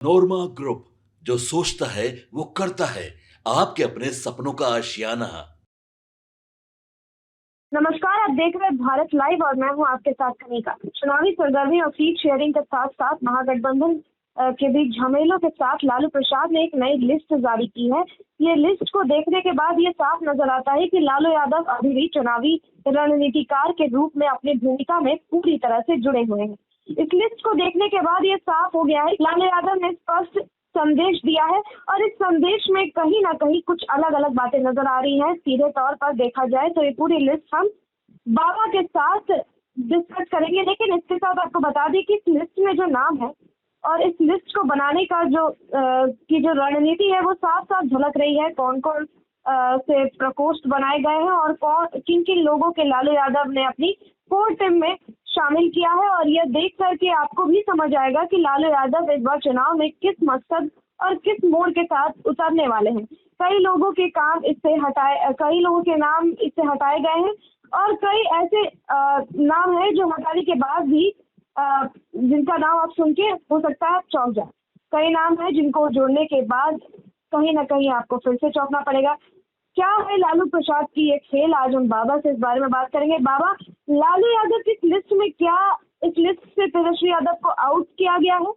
नोरमा group, जो सोचता है वो करता है। आपके अपने सपनों का आशियाना। नमस्कार, आप देख रहे हैं भारत लाइव और मैं हूं आपके साथ कनिका। चुनावी सरगर्मी और सीट शेयरिंग के साथ साथ महागठबंधन के बीच झमेलों के साथ लालू प्रसाद ने एक नई लिस्ट जारी की है। ये लिस्ट को देखने के बाद ये साफ नजर आता है कि लालू यादव अभी भी चुनावी रणनीतिकार के रूप में अपनी भूमिका में पूरी तरह से जुड़े हुए हैं। इस लिस्ट को देखने के बाद ये साफ हो गया है कि लालू यादव ने स्पष्ट संदेश दिया है और इस संदेश में कहीं ना कहीं कुछ अलग अलग बातें नजर आ रही हैं। सीधे तौर पर देखा जाए तो ये पूरी लिस्ट हम बाबा के साथ डिस्कस करेंगे, लेकिन इसके साथ आपको बता दें कि इस लिस्ट में जो नाम है और इस लिस्ट को बनाने का जो रणनीति है वो साफ साफ झलक रही है। कौन कौन से प्रकोष्ठ बनाए गए हैं और कौन किन किन लोगों के लालू यादव ने अपनी कोर टीम में शामिल किया है, और यह देख करके आपको भी समझ आएगा कि लालू यादव इस बार चुनाव में किस मकसद और किस मोड़ के साथ उतरने वाले हैं। कई लोगों के नाम इससे हटाए गए हैं और कई ऐसे नाम हैं जो हटाने के बाद भी जिनका नाम आप सुन के हो सकता है आप चौंक जाए। कई नाम हैं जिनको जोड़ने के बाद कहीं ना कहीं आपको फिर से चौंकना पड़ेगा। क्या है लालू प्रसाद की ये खेल, आज हम बाबा से इस बारे में बात करेंगे। बाबा, लालू यादव की लिस्ट में क्या इस लिस्ट से तेजस्वी यादव को आउट किया गया है?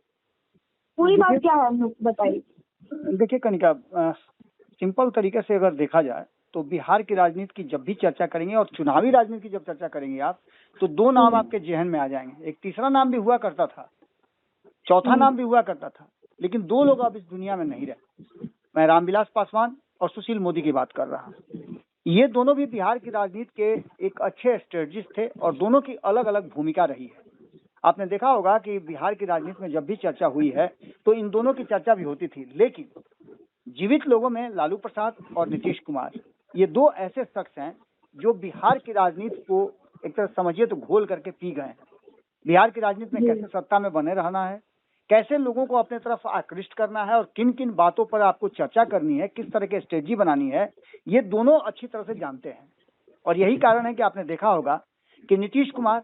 पूरी बात क्या है हमें बताइए। देखिए कनिका, सिंपल तरीके से अगर देखा जाए तो बिहार की राजनीति की जब भी चर्चा करेंगे और चुनावी राजनीति की जब चर्चा करेंगे आप, तो दो नाम आपके जहन में आ जाएंगे। एक तीसरा नाम भी हुआ करता था, चौथा नाम भी हुआ करता था, लेकिन दो लोग अब इस दुनिया में नहीं रहे। मैं रामविलास पासवान और सुशील मोदी की बात कर रहा हूँ। ये दोनों भी बिहार की राजनीति के एक अच्छे स्ट्रेटजिस्ट थे और दोनों की अलग अलग भूमिका रही है। आपने देखा होगा कि बिहार की राजनीति में जब भी चर्चा हुई है तो इन दोनों की चर्चा भी होती थी, लेकिन जीवित लोगों में लालू प्रसाद और नीतीश कुमार, ये दो ऐसे शख्स हैं जो बिहार की राजनीति को एक तरह समझिए तो घोल करके पी गए हैं। बिहार की राजनीति में कैसे सत्ता में बने रहना है, कैसे लोगों को अपने तरफ आकृष्ट करना है और किन किन बातों पर आपको चर्चा करनी है, किस तरह की स्ट्रेटजी बनानी है, ये दोनों अच्छी तरह से जानते हैं। और यही कारण है कि आपने देखा होगा कि नीतीश कुमार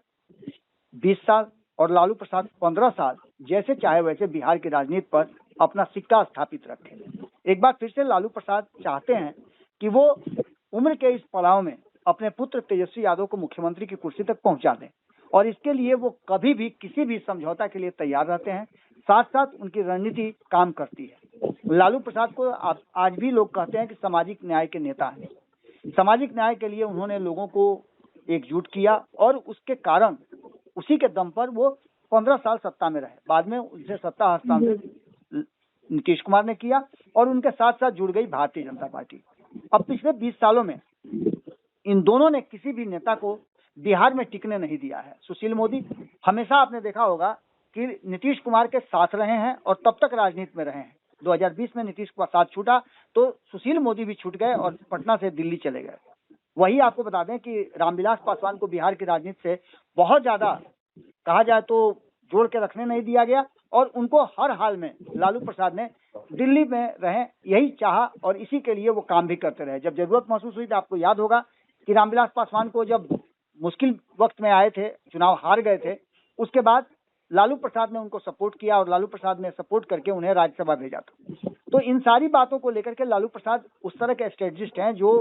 20 साल और लालू प्रसाद 15 साल जैसे चाहे वैसे बिहार की राजनीति पर अपना सिक्का स्थापित रखे। एक बार फिर से लालू प्रसाद चाहते हैं कि वो उम्र के इस पड़ाव में अपने पुत्र तेजस्वी यादव को मुख्यमंत्री की कुर्सी तक पहुंचा दें, और इसके लिए वो कभी भी किसी भी समझौता के लिए तैयार रहते हैं। साथ साथ उनकी रणनीति काम करती है। लालू प्रसाद को आज भी लोग कहते हैं कि सामाजिक न्याय के नेता हैं। सामाजिक न्याय के लिए उन्होंने लोगों को एकजुट किया और उसके कारण उसी के दम पर वो 15 साल सत्ता में रहे। बाद में उनसे सत्ता हस्तांतरित नीतीश कुमार ने किया और उनके साथ साथ जुड़ गई भारतीय जनता पार्टी। अब पिछले 20 सालों में इन दोनों ने किसी भी नेता को बिहार में टिकने नहीं दिया है। सुशील मोदी हमेशा आपने देखा होगा कि नीतीश कुमार के साथ रहे हैं और तब तक राजनीति में रहे हैं। 2020 में नीतीश का साथ छूटा तो सुशील मोदी भी छूट गए और पटना से दिल्ली चले गए। वही आपको बता दें कि रामविलास पासवान को बिहार की राजनीति से बहुत ज्यादा कहा जाए तो जोड़ के रखने नहीं दिया गया और उनको हर हाल में लालू प्रसाद ने दिल्ली में रहे यही चाहा और इसी के लिए वो काम भी करते रहे। जब जरूरत महसूस हुई तो आपको याद होगा कि रामविलास पासवान को जब मुश्किल वक्त में आए थे, चुनाव हार गए थे, उसके बाद लालू प्रसाद ने उनको सपोर्ट किया और लालू प्रसाद ने सपोर्ट करके उन्हें राज्यसभा भेजा था। तो इन सारी बातों को लेकर के लालू प्रसाद उस तरह के स्ट्रेटजिस्ट हैं जो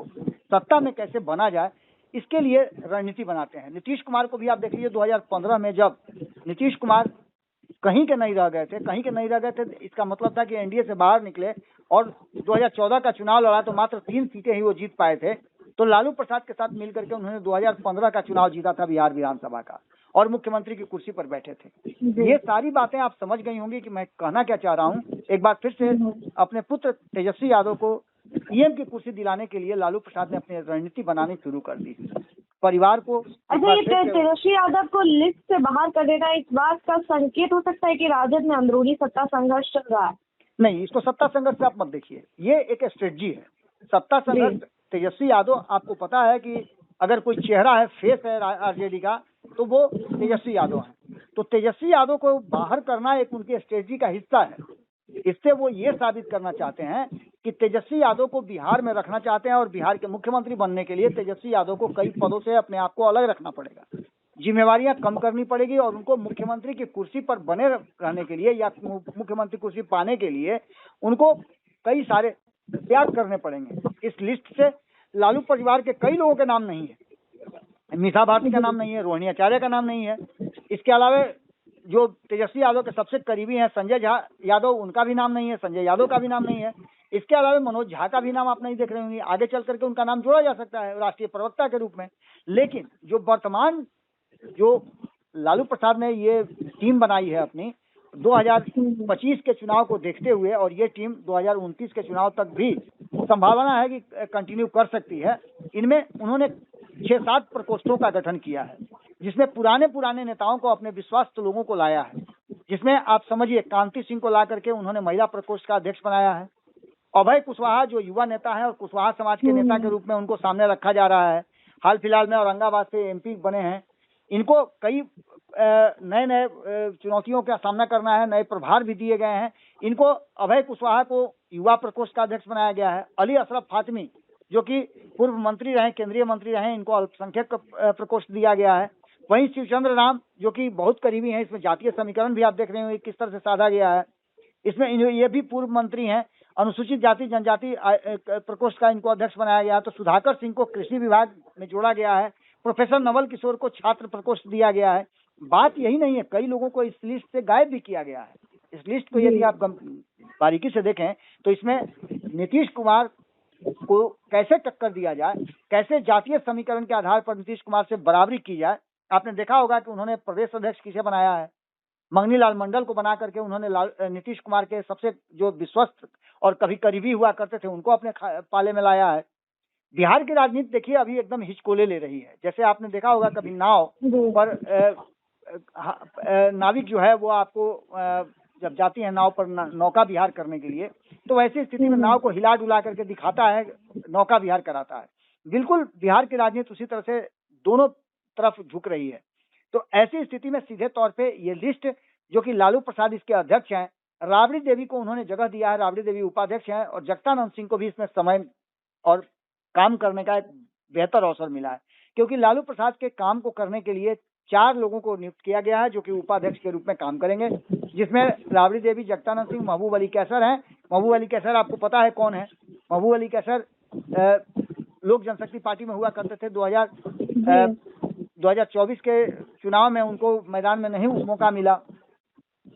सत्ता में कैसे बना जाए इसके लिए रणनीति बनाते हैं। नीतीश कुमार को भी आप देख लीजिए, 2015 में जब नीतीश कुमार कहीं के नहीं रह गए थे, इसका मतलब था कि एनडीए से बाहर निकले और 2014 का चुनाव लड़ा तो मात्र 3 सीटें ही वो जीत पाए थे। तो लालू प्रसाद के साथ मिलकर के उन्होंने 2015 का चुनाव जीता था बिहार विधानसभा का और मुख्यमंत्री की कुर्सी पर बैठे थे। ये सारी बातें आप समझ गई होंगी कि मैं कहना क्या चाह रहा हूँ। एक बार फिर से अपने पुत्र तेजस्वी यादव को पीएम की कुर्सी दिलाने के लिए लालू प्रसाद ने अपनी रणनीति बनानी शुरू कर दी। परिवार को अच्छा, ये तेजस्वी यादव को लिस्ट से बाहर कर देना इस बात का संकेत हो सकता है कि राजद में अंदरूनी सत्ता संघर्ष चल रहा है? नहीं, इसको सत्ता संघर्ष से आप मत देखिए, ये एक स्ट्रेटजी है। सत्ता संघर्ष तेजस्वी यादव, आपको पता है कि अगर कोई चेहरा है, फेस है आरजेडी का, तो वो तेजस्वी यादव है। तो तेजस्वी यादव को बाहर करना एक उनकी स्ट्रेटजी का हिस्सा है। इससे वो ये साबित करना चाहते हैं कि तेजस्वी यादव को बिहार में रखना चाहते हैं और बिहार के मुख्यमंत्री बनने के लिए तेजस्वी यादव को कई पदों से अपने आप को अलग रखना पड़ेगा। जिम्मेवारियां कम करनी पड़ेगी और उनको मुख्यमंत्री की कुर्सी पर बने रहने के लिए या मुख्यमंत्री कुर्सी पाने के लिए उनको कई सारे त्याग करने पड़ेंगे। इस लिस्ट से लालू परिवार के कई लोगों के नाम नहीं है, मीसा भारती का नाम नहीं है, रोहिणी आचार्य का नाम नहीं है। इसके अलावा जो तेजस्वी यादव के सबसे करीबी हैं संजय झा यादव, उनका भी नाम नहीं है, संजय यादव का भी नाम नहीं है। इसके अलावा मनोज झा का भी नाम आप नहीं देख रहे होंगे, आगे चल करके उनका नाम जोड़ा जा सकता है राष्ट्रीय प्रवक्ता के रूप में। लेकिन जो वर्तमान जो लालू प्रसाद ने ये टीम बनाई है अपनी 2025 के चुनाव को देखते हुए, और ये टीम 2029 के चुनाव तक भी संभावना है कि कंटिन्यू कर सकती है। इनमें उन्होंने 6-7 प्रकोष्ठों का गठन किया है, जिसमें पुराने नेताओं को, अपने विश्वस्त लोगों को लाया है। जिसमें आप समझिए कांति सिंह को ला करके उन्होंने महिला प्रकोष्ठ का अध्यक्ष बनाया है। अभय कुशवाहा जो युवा नेता है और कुशवाहा समाज के नेता के रूप में उनको सामने रखा जा रहा है, हाल फिलहाल में औरंगाबाद से एमपी बने हैं। इनको कई नए चुनौतियों का सामना करना है, नए प्रभार भी दिए गए हैं। इनको अभय कुशवाहा को युवा प्रकोष्ठ का अध्यक्ष बनाया गया है। अली अशरफ फातमी जो कि पूर्व मंत्री रहे, केंद्रीय मंत्री रहे, इनको अल्पसंख्यक प्रकोष्ठ दिया गया है। वहीं शिवचंद्र राम जो कि बहुत करीबी हैं, इसमें जातीय समीकरण भी आप देख रहे हो किस तरह से साधा गया है। इसमें ये भी पूर्व मंत्री हैं। अनुसूचित जाति जनजाति प्रकोष्ठ का इनको अध्यक्ष बनाया गया। तो सुधाकर सिंह को कृषि विभाग में जोड़ा गया है। प्रोफेसर नवल किशोर को छात्र प्रकोष्ठ दिया गया है। बात यही नहीं है, कई लोगों को इस लिस्ट से गायब भी किया गया है। इस लिस्ट को यदि आप बारीकी से देखें तो इसमें नीतीश कुमार को कैसे टक्कर दिया जाए, कैसे जातीय समीकरण के आधार पर नीतीश कुमार से बराबरी की जाए। आपने देखा होगा कि उन्होंने प्रदेश अध्यक्ष किसे बनाया है, मंगनी लाल मंडल को बना करके उन्होंने नीतीश कुमार के सबसे जो विश्वस्त और कभी करीबी हुआ करते थे उनको अपने पाले में लाया है। बिहार की राजनीति देखिए अभी एकदम हिचकोले ले रही है। जैसे आपने देखा होगा कभी नाव पर नाविक जो है वो आपको जब जाती है नाव पर नौका विहार करने के लिए, तो वैसी स्थिति में नाव को हिला डुला करके दिखाता है, नौका विहार कराता है। बिल्कुल बिहार की राजनीति उसी तरह से दोनों तरफ झुक रही है। तो ऐसी स्थिति में सीधे तौर पे ये लिस्ट जो कि लालू प्रसाद इसके अध्यक्ष हैं, राबड़ी देवी को उन्होंने जगह दिया है, राबड़ी देवी उपाध्यक्ष हैं, और जगदानंद सिंह को भी इसमें समय और काम करने का एक बेहतर अवसर मिला है, क्योंकि लालू प्रसाद के काम को करने के लिए 4 लोगों को नियुक्त किया गया है जो कि उपाध्यक्ष के रूप में काम करेंगे, जिसमें राबड़ी देवी, जगदानंद सिंह, महबूब अली कैसर हैं। महबूब अली कैसर आपको पता है कौन है। महबूब अली कैसर लोक जनशक्ति पार्टी में हुआ करते थे। 2024 के चुनाव में उनको मैदान में नहीं मौका मिला।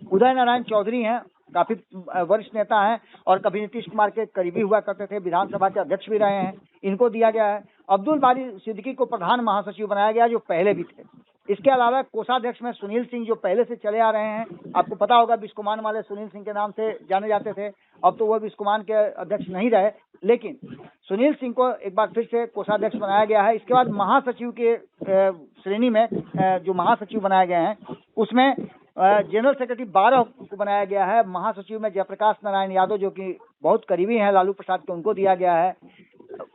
उदय नारायण चौधरी हैं, काफी वरिष्ठ नेता हैं और कभी नीतीश कुमार के करीबी हुआ करते थे, विधानसभा के अध्यक्ष भी रहे हैं, इनको दिया गया है। अब्दुल बारी सिद्दीकी को प्रधान महासचिव बनाया गया जो पहले भी थे। इसके अलावा कोषाध्यक्ष में सुनील सिंह जो पहले से चले आ रहे हैं, आपको पता होगा बिस्कोमान वाले सुनील सिंह के नाम से जाने जाते थे, अब तो वो बिस्कोमान के अध्यक्ष नहीं रहे, लेकिन सुनील सिंह को एक बार फिर से कोषाध्यक्ष बनाया गया है। इसके बाद महासचिव के श्रेणी में जो महासचिव बनाए गए हैं उसमें जनरल सेक्रेटरी 12 को बनाया गया है। महासचिव में जयप्रकाश नारायण यादव जो कि बहुत करीबी हैं लालू प्रसाद के, उनको दिया गया है।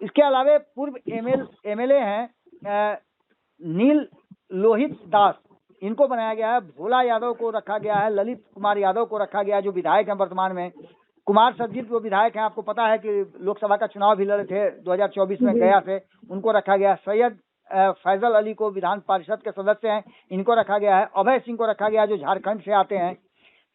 इसके अलावा पूर्व एमएलए हैं नील लोहित दास, इनको बनाया गया है। भोला यादव को रखा गया है। ललित कुमार यादव को रखा गया जो विधायक हैं वर्तमान में। कुमार सरजीत जो विधायक हैं, आपको पता है कि लोकसभा का चुनाव भी लड़े थे 2024 में गया से, उनको रखा गया। सैयद फैजल अली को विधान परिषद के सदस्य हैं, इनको रखा गया है। अभय सिंह को रखा गया जो झारखंड से आते हैं,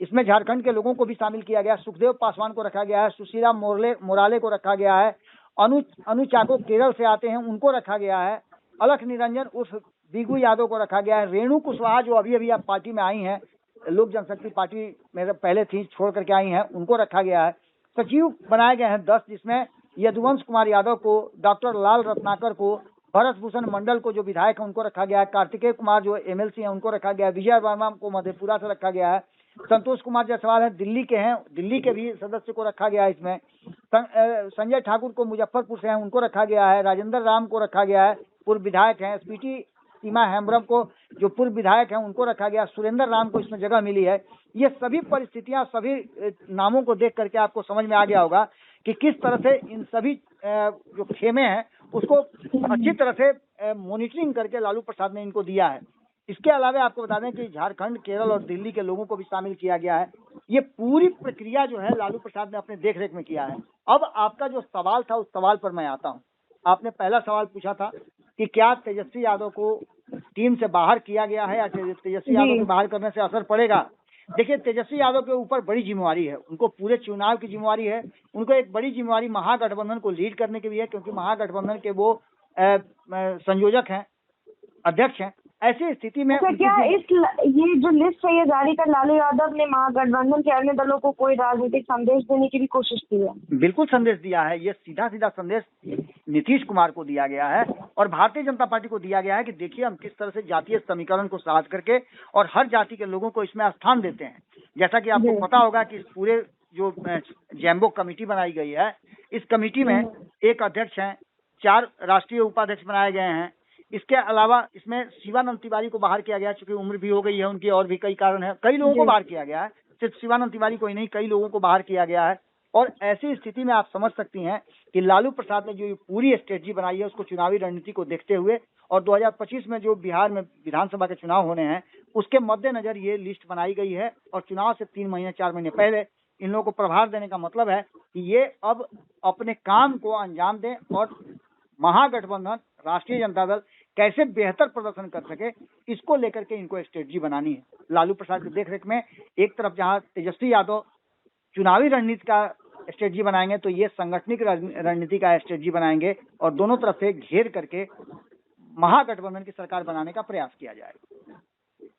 इसमें झारखंड के लोगों को भी शामिल किया गया। सुखदेव पासवान को रखा गया है। सुशीला मोराले को रखा गया है। अनु चाको केरल से आते हैं, उनको रखा गया है। अलख निरंजन उर्फ बिगू यादव को रखा गया है। रेणु कुशवाहा जो अभी आप पार्टी में आई हैं, लोक जनशक्ति पार्टी में पहले थी, छोड़ करके आई हैं, उनको रखा गया है। सचिव बनाए गए हैं 10, जिसमें यदुवंश कुमार यादव को, डॉक्टर लाल रत्नाकर को, भरत भूषण मंडल को जो विधायक है उनको रखा गया है। कार्तिकेय कुमार जो एमएलसी हैं उनको रखा गया है। विजय वर्मा को मधेपुरा से रखा गया है। संतोष कुमार जायसवाल है, दिल्ली के हैं, दिल्ली के भी सदस्य को रखा गया है इसमें। संजय ठाकुर को मुजफ्फरपुर से हैं, उनको रखा गया है। राजेंद्र राम को रखा गया है, पूर्व विधायक हैं। स्पीटी सीमा हेम्ब्रम को जो पूर्व विधायक हैं उनको रखा गया। सुरेंद्र राम को इसमें जगह मिली है। ये सभी परिस्थितियां, सभी नामों को देख करके आपको समझ में आ गया होगा कि किस तरह से इन सभी जो खेमे हैं उसको अच्छी तरह से मॉनिटरिंग करके लालू प्रसाद ने इनको दिया है। इसके अलावा आपको बता दें कि झारखंड, केरल और दिल्ली के लोगों को भी शामिल किया गया है। ये पूरी प्रक्रिया जो है लालू प्रसाद ने अपने देखरेख में किया है। अब आपका जो सवाल था उस सवाल पर मैं आता हूँ। आपने पहला सवाल पूछा था कि क्या तेजस्वी यादव को टीम से बाहर किया गया है या तेजस्वी यादव को बाहर करने से असर पड़ेगा। देखिए, तेजस्वी यादव के ऊपर बड़ी जिम्मेवारी है, उनको पूरे चुनाव की जिम्मेवारी है, उनको एक बड़ी जिम्मेवारी महागठबंधन को लीड करने की भी है, क्योंकि महागठबंधन के वो संयोजक हैं, अध्यक्ष हैं। ऐसी स्थिति में अच्छा, क्या ये जो लिस्ट है ये जारी कर लालू यादव ने महागठबंधन के अन्य दलों को कोई राजनीतिक संदेश देने की भी कोशिश की है? बिल्कुल संदेश दिया है। ये सीधा सीधा संदेश नीतीश कुमार को दिया गया है और भारतीय जनता पार्टी को दिया गया है कि देखिए हम किस तरह से जातीय समीकरण को साध करके और हर जाति के लोगों को इसमें स्थान देते हैं। जैसा कि आपको पता होगा कि पूरे जो जैम्बो कमेटी बनाई गई है, इस कमेटी में एक अध्यक्ष हैं, 4 राष्ट्रीय उपाध्यक्ष बनाए गए हैं। इसके अलावा इसमें शिवानंद तिवारी को बाहर किया गया, चूंकि उम्र भी हो गई है उनकी, और भी कई कारण है, कई लोगों को बाहर किया गया है, सिर्फ शिवानंद तिवारी को ही नहीं, कई लोगों को बाहर किया गया है। और ऐसी स्थिति में आप समझ सकती हैं कि लालू प्रसाद ने जो पूरी स्ट्रेटजी बनाई है उसको चुनावी रणनीति को देखते हुए और 2025 में जो बिहार में विधानसभा के चुनाव होने हैं उसके मद्देनजर ये लिस्ट बनाई गई है। और चुनाव से 3 महीने 4 महीने पहले इन लोगों को प्रभार देने का मतलब है कि ये अब अपने काम को अंजाम दें और महागठबंधन राष्ट्रीय जनता दल कैसे बेहतर प्रदर्शन कर सके, इसको लेकर के इनको स्ट्रेटजी बनानी है। लालू प्रसाद की देखरेख में एक तरफ जहां तेजस्वी यादव चुनावी रणनीति का स्ट्रेटजी बनाएंगे तो ये सांगठनिक रणनीति का स्ट्रेटजी बनाएंगे और दोनों तरफ से घेर करके महागठबंधन की सरकार बनाने का प्रयास किया जाएगा।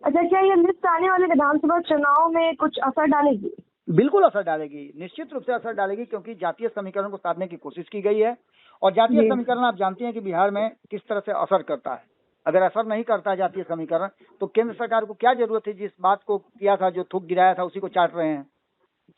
अच्छा, क्या ये लिस्ट आने वाले विधानसभा चुनाव में कुछ असर डालेगी? बिल्कुल असर डालेगी, निश्चित रूप से असर डालेगी, क्योंकि जातीय समीकरण को साधने की कोशिश की गई है और जातीय समीकरण आप जानते हैं कि बिहार में किस तरह से असर करता है। अगर असर नहीं करता है जातीय समीकरण तो केंद्र सरकार को क्या जरूरत है, जिस बात को किया था, जो थूक गिराया था, उसी को चाट रहे हैं।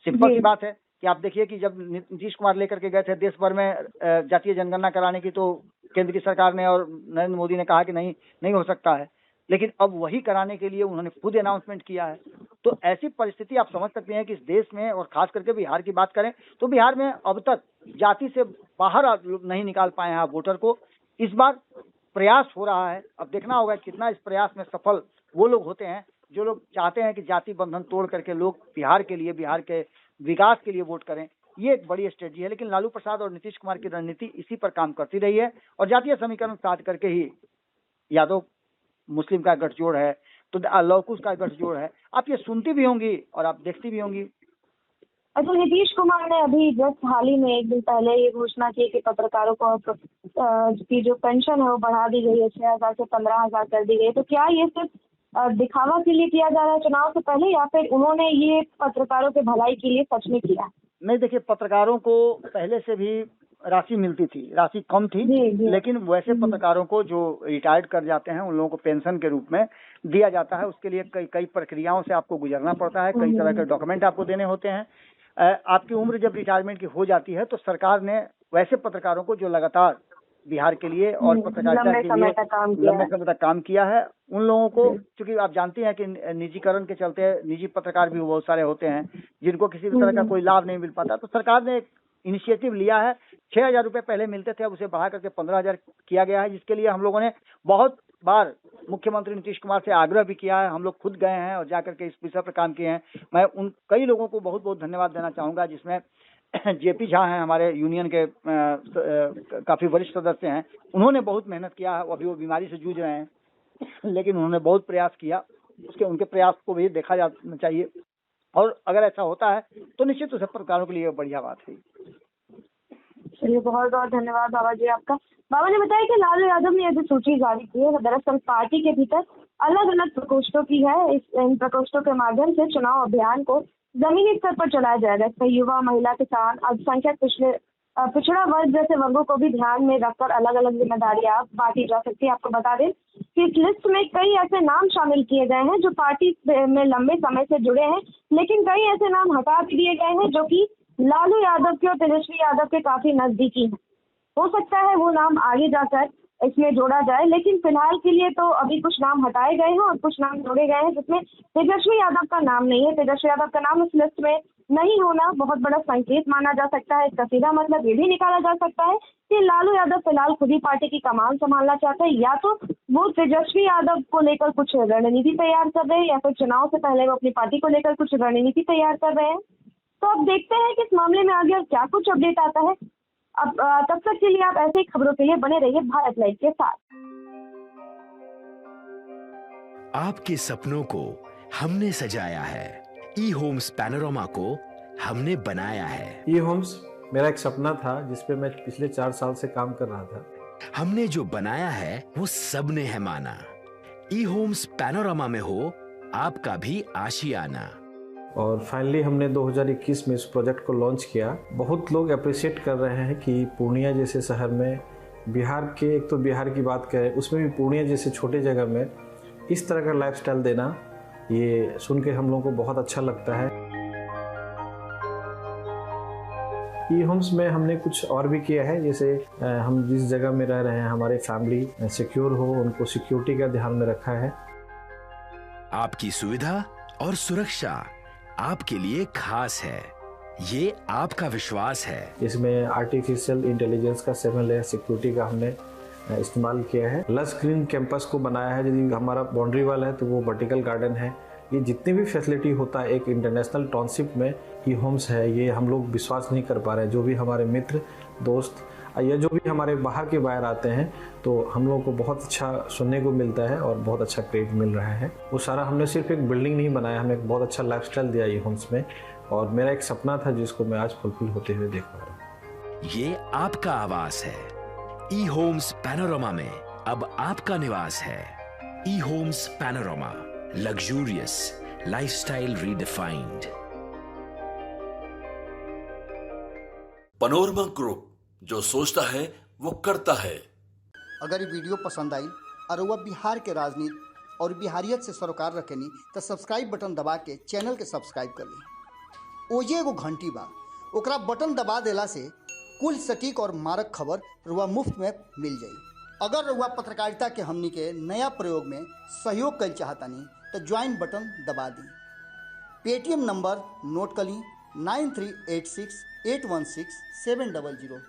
सिंपल सी बात है कि आप देखिए कि जब नीतीश कुमार लेकर के गए थे देश भर में जातीय जनगणना कराने की, तो केंद्र की सरकार ने और नरेंद्र मोदी ने कहा कि नहीं हो सकता है, लेकिन अब वही कराने के लिए उन्होंने खुद अनाउंसमेंट किया है। तो ऐसी परिस्थिति आप समझ सकते हैं कि इस देश में, और खास करके बिहार की बात करें तो बिहार में अब तक जाति से बाहर नहीं निकाल पाए हैं आप वोटर को। इस बार प्रयास हो रहा है, अब देखना होगा कितना इस प्रयास में सफल वो लोग होते हैं जो लोग चाहते हैं कि जाति बंधन तोड़ करके लोग बिहार के लिए, बिहार के विकास के लिए वोट करें। ये एक बड़ी स्ट्रेटजी है, लेकिन लालू प्रसाद और नीतीश कुमार की रणनीति इसी पर काम करती रही है और जातीय समीकरण साध करके ही यादव मुस्लिम का गठजोड़ है तो लौकुश का गठजोड़ है। आप ये सुनती भी होंगी और आप देखती भी होंगी। अच्छा, नीतीश कुमार ने अभी जस्ट हाल ही में एक दिन पहले ये घोषणा की कि पत्रकारों को की जो पेंशन है वो बढ़ा दी गई है, 6,000 से 15,000 कर दी गई। तो क्या ये सिर्फ दिखावा के लिए किया जा रहा है चुनाव से पहले, या फिर उन्होंने ये पत्रकारों के भलाई के लिए सच में किया? नहीं, देखिए, पत्रकारों को पहले से भी राशि मिलती थी, राशि कम थी, लेकिन वैसे पत्रकारों को जो रिटायर्ड कर जाते हैं उन लोगों को पेंशन के रूप में दिया जाता है। उसके लिए कई प्रक्रियाओं से आपको गुजरना पड़ता है, कई तरह के डॉक्यूमेंट आपको देने होते हैं। आपकी उम्र जब रिटायरमेंट की हो जाती है तो सरकार ने वैसे पत्रकारों को जो लगातार बिहार के लिए और पत्रकारिता के लिए लंबे समय तक काम किया है, उन लोगों को, क्योंकि आप जानती हैं कि निजीकरण के चलते निजी पत्रकार भी बहुत सारे होते हैं जिनको किसी भी तरह का कोई लाभ नहीं मिल पाता, तो सरकार ने एक इनिशिएटिव लिया है। 6,000 रुपए पहले मिलते थे, अब उसे बढ़ा करके 15,000 किया गया है, जिसके लिए हम लोगों ने बहुत बार मुख्यमंत्री नीतीश कुमार से आग्रह भी किया है। हम लोग खुद गए हैं और जाकर के इस विषय पर काम किए हैं। मैं उन कई लोगों को बहुत बहुत धन्यवाद देना चाहूंगा, जिसमें जेपी झा हैं, हमारे यूनियन के काफी वरिष्ठ सदस्य हैं। उन्होंने बहुत मेहनत किया है, अभी वो बीमारी से जूझ रहे हैं, लेकिन उन्होंने बहुत प्रयास किया। उनके प्रयास को भी देखा जाना चाहिए और अगर ऐसा होता है तो निश्चित रूप से पत्रकारों के लिए बढ़िया बात है। चलिए, बहुत बहुत धन्यवाद बाबा जी आपका। बाबा ने बताया कि लालू यादव ने यदि सूची जारी की है, दरअसल पार्टी के भीतर अलग अलग प्रकोष्ठों की है। इन प्रकोष्ठों के माध्यम से चुनाव अभियान को जमीनी स्तर पर चलाया जाएगा। इसमें युवा, महिला, किसान, अल्पसंख्यक, पिछड़ा वर्ग जैसे वर्गों को भी ध्यान में रखकर अलग अलग जिम्मेदारियां बांटी जा सकती है। आपको बता दें कि इस लिस्ट में कई ऐसे नाम शामिल किए गए हैं जो पार्टी में लंबे समय से जुड़े हैं, लेकिन कई ऐसे नाम हटा दिए गए हैं जो कि लालू यादव के और तेजस्वी यादव के काफी नजदीकी हैं। हो सकता है वो नाम आगे जाकर इसमें जोड़ा जाए, लेकिन फिलहाल के लिए तो अभी कुछ नाम हटाए गए हैं और कुछ नाम जोड़े गए हैं जिसमें तेजस्वी यादव का नाम नहीं है। तेजस्वी यादव का नाम इस लिस्ट में नहीं होना बहुत बड़ा संकेत माना जा सकता है। इसका सीधा मतलब ये भी निकाला जा सकता है कि लालू यादव फिलहाल खुद ही पार्टी की कमान संभालना चाहते हैं, या तो वो तेजस्वी यादव को लेकर कुछ रणनीति तैयार कर रहे हैं, या फिर चुनाव से पहले वो अपनी पार्टी को लेकर कुछ रणनीति तैयार कर रहे हैं। तो अब देखते हैं कि इस मामले में आगे और क्या कुछ अपडेट आता है। अब तब तक के लिए आप ऐसे ही खबरों के लिए बने रहिए भारत लाइव के साथ। आपके सपनों को हमने सजाया है, ई होम्स पैनोरमा को हमने बनाया है। ई होम्स मेरा एक सपना था जिस पे मैं पिछले 4 साल से काम कर रहा था। हमने जो बनाया है वो सबने है माना। ई होम्स पैनोरमा में हो आपका भी आशियाना। और फाइनली हमने 2021 में इस प्रोजेक्ट को लॉन्च किया। बहुत लोग अप्रिशिएट कर रहे हैं कि पूर्णिया जैसे शहर में, बिहार के, एक तो बिहार की बात करें उसमें भी पूर्णिया जैसे छोटे जगह में इस तरह का लाइफस्टाइल देना, ये सुन के हम लोगों को बहुत अच्छा लगता है। ई होम्स में हमने कुछ और भी किया है, जैसे हम जिस जगह में रह रहे हैं हमारे फैमिली सिक्योर हो, उनको सिक्योरिटी का ध्यान में रखा है। आपकी सुविधा और सुरक्षा आपके लिए खास है, ये आपका विश्वास है। इसमें आर्टिफिशियल इंटेलिजेंस का 7 लेयर सिक्योरिटी का हमने इस्तेमाल किया है। लस ग्रीन कैंपस को बनाया है। यदि हमारा बाउंड्री वाल है तो वो वर्टिकल गार्डन है। ये जितनी भी फैसिलिटी होता है एक इंटरनेशनल टाउनशिप में ई होम्स है, ये हम लोग विश्वास नहीं कर पा रहे हैं। जो भी हमारे मित्र दोस्त या जो भी हमारे बाहर के बाहर आते हैं तो हम लोगों को बहुत अच्छा सुनने को मिलता है और बहुत अच्छा क्रेडिट मिल रहा है। वो सारा हमने सिर्फ एक बिल्डिंग नहीं बनाया, हमें एक बहुत अच्छा लाइफस्टाइल दिया ई होम्स में, और मेरा एक सपना था जिसको मैं आज फुलफिल होते हुए देख पा रहा हूँ। ये आपका आवास है। ई होम्स पैनोरमा में अब आपका निवास है। E homes Panorama, luxurious lifestyle redefined. Panorama group, जो सोचता है वो करता है। अगर ये वीडियो पसंद आई और वह बिहार के राजनीति और बिहारियत से सरोकार रखेनी तो सब्सक्राइब बटन दबा के चैनल के सब्सक्राइब कर ली। ओजे एगो घंटी बा, ओकरा बटन दबा देला से कुल सटीक और मारक खबर रुआ मुफ्त में मिल जाई। अगर रुआ पत्रकारिता के हमनी के नया प्रयोग में सहयोग कर चाहतानी तो ज्वाइन बटन दबा दी। पेटीएम नंबर नोट कर ली 9386 816 700।